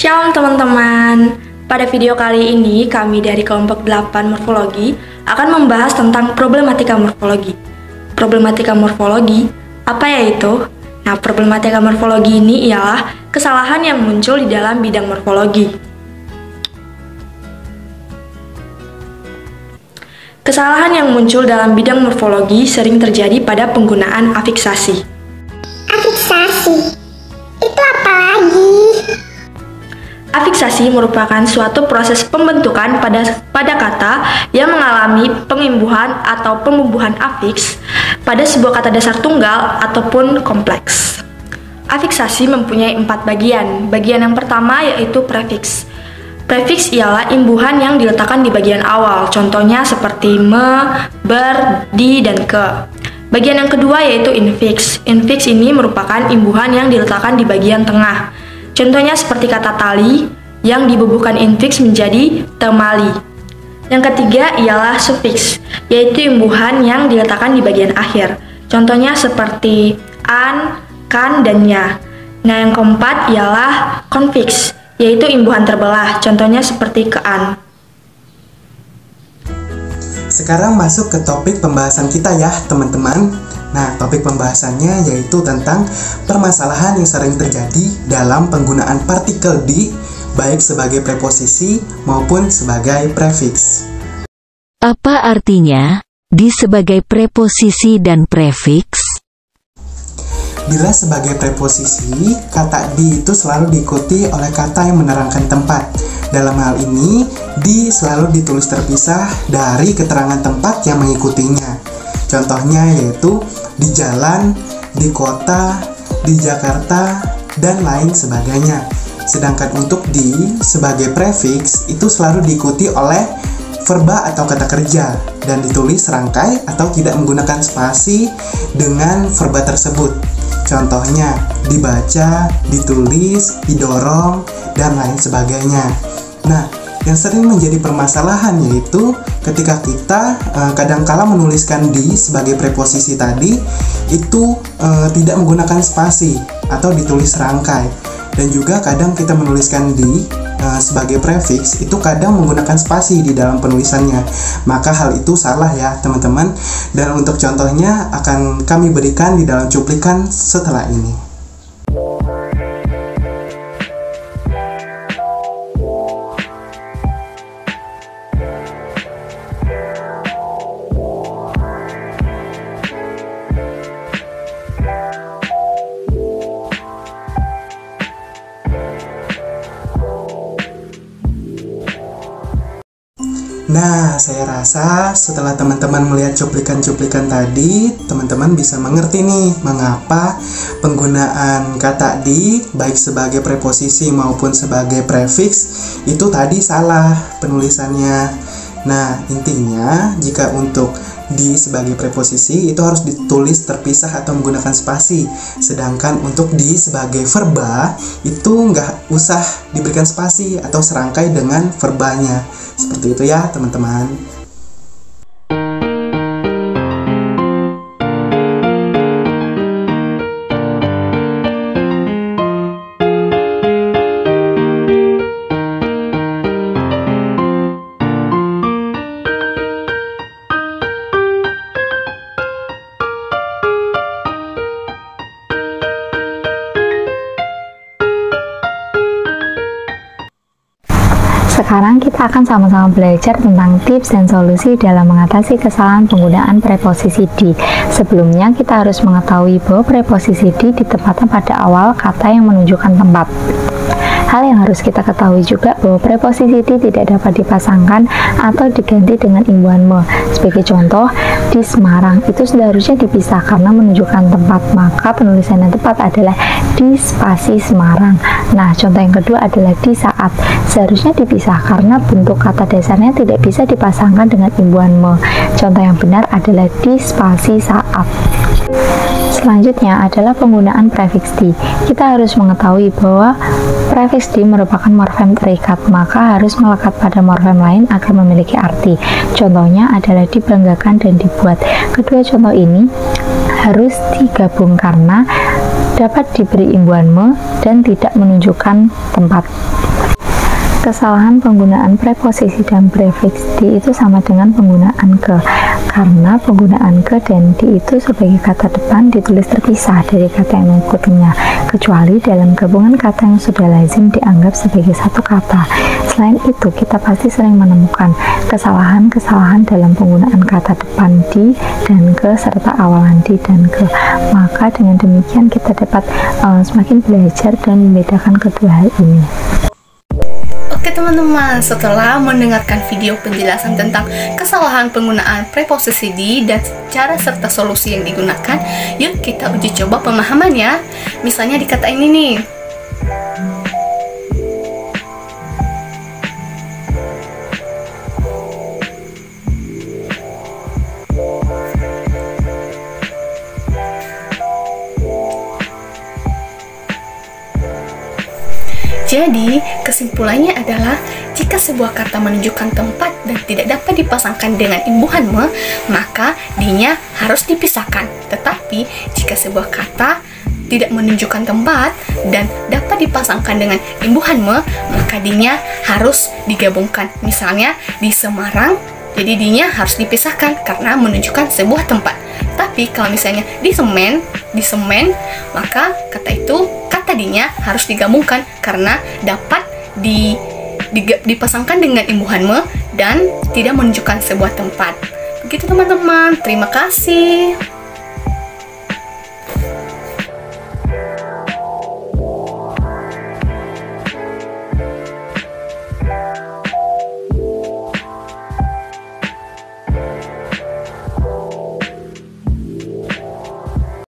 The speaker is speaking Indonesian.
Shalom teman-teman. Pada video kali ini kami dari kelompok 8 morfologi akan membahas tentang problematika morfologi. Problematika morfologi, apa ya itu? Nah, problematika morfologi ini ialah kesalahan yang muncul di dalam bidang morfologi. Kesalahan yang muncul dalam bidang morfologi sering terjadi pada penggunaan afiksasi. Afiksasi? Itu apa lagi? Afiksasi merupakan suatu proses pembentukan pada kata yang mengalami pengimbuhan atau pembubuhan afiks pada sebuah kata dasar tunggal ataupun kompleks. Afiksasi mempunyai 4 bagian. Bagian yang pertama yaitu prefiks. Prefiks ialah imbuhan yang diletakkan di bagian awal, contohnya seperti me, ber, di, dan ke. Bagian yang kedua yaitu infiks. Infiks ini merupakan imbuhan yang diletakkan di bagian tengah. Contohnya seperti kata tali yang dibubuhkan infiks menjadi temali. Yang ketiga ialah sufiks, yaitu imbuhan yang diletakkan di bagian akhir. Contohnya seperti an, kan, dan nya. Nah, yang keempat ialah konfiks, yaitu imbuhan terbelah. Contohnya seperti kean. Sekarang masuk ke topik pembahasan kita ya teman-teman. Nah, topik pembahasannya yaitu tentang permasalahan yang sering terjadi dalam penggunaan partikel di, baik sebagai preposisi maupun sebagai prefiks. Apa artinya di sebagai preposisi dan prefiks? Bila sebagai preposisi, kata di itu selalu diikuti oleh kata yang menerangkan tempat. Dalam hal ini, di selalu ditulis terpisah dari keterangan tempat yang mengikutinya. Contohnya yaitu di jalan, di kota, di Jakarta, dan lain sebagainya. Sedangkan untuk di sebagai prefiks itu selalu diikuti oleh verba atau kata kerja dan ditulis serangkai atau tidak menggunakan spasi dengan verba tersebut. Contohnya dibaca, ditulis, didorong, dan lain sebagainya. Nah, yang sering menjadi permasalahan yaitu ketika kita kadangkala menuliskan di sebagai preposisi tadi itu tidak menggunakan spasi atau ditulis serangkai, dan juga kadang kita menuliskan di sebagai prefiks itu kadang menggunakan spasi di dalam penulisannya. Maka hal itu salah ya teman-teman, dan untuk contohnya akan kami berikan di dalam cuplikan setelah ini. Nah, saya rasa setelah teman-teman melihat cuplikan-cuplikan tadi, teman-teman bisa mengerti nih mengapa penggunaan kata di, baik sebagai preposisi maupun sebagai prefiks, itu tadi salah penulisannya. Nah, intinya jika untuk di sebagai preposisi itu harus ditulis terpisah atau menggunakan spasi. Sedangkan untuk di sebagai verba itu nggak usah diberikan spasi atau serangkai dengan verbanya. Seperti itu ya teman-teman. Sekarang kita akan sama-sama belajar tentang tips dan solusi dalam mengatasi kesalahan penggunaan preposisi di. Sebelumnya kita harus mengetahui bahwa preposisi di ditempatkan pada awal kata yang menunjukkan tempat. Hal yang harus kita ketahui juga bahwa preposisi di tidak dapat dipasangkan atau diganti dengan imbuhan me. Sebagai contoh, di Semarang itu seharusnya dipisah karena menunjukkan tempat, maka penulisan yang tepat adalah di spasi Semarang. Nah, contoh yang kedua adalah di saat. Seharusnya dipisah karena bentuk kata dasarnya tidak bisa dipasangkan dengan imbuhan me. Contoh yang benar adalah di spasi saat. Selanjutnya adalah penggunaan prefiks di. Kita harus mengetahui bahwa prefiks di merupakan morfem terikat, maka harus melekat pada morfem lain agar memiliki arti. Contohnya adalah dibanggakan dan dibuat. Kedua contoh ini harus digabung karena dapat diberi imbuhan me dan tidak menunjukkan tempat. Kesalahan penggunaan preposisi dan prefiks di itu sama dengan penggunaan ke, karena penggunaan ke dan di itu sebagai kata depan ditulis terpisah dari kata yang mengikutinya, kecuali dalam gabungan kata yang sudah lazim dianggap sebagai satu kata. Selain itu, kita pasti sering menemukan kesalahan-kesalahan dalam penggunaan kata depan di dan ke serta awalan di dan ke. Maka dengan demikian kita dapat semakin belajar dan membedakan kedua hal ini. Oke teman-teman, setelah mendengarkan video penjelasan tentang kesalahan penggunaan preposisi di dan cara serta solusi yang digunakan, yuk kita uji coba pemahamannya. Misalnya di kata ini nih. Jadi, kesimpulannya adalah jika sebuah kata menunjukkan tempat dan tidak dapat dipasangkan dengan imbuhan me, maka dinya harus dipisahkan. Tetapi, jika sebuah kata tidak menunjukkan tempat dan dapat dipasangkan dengan imbuhan me, maka dinya harus digabungkan. Misalnya, di Semarang, jadi dinya harus dipisahkan karena menunjukkan sebuah tempat. Tapi kalau misalnya di semen, maka kata dinya harus digabungkan karena dapat dipasangkan dengan imbuhan me dan tidak menunjukkan sebuah tempat. Begitu teman-teman, terima kasih.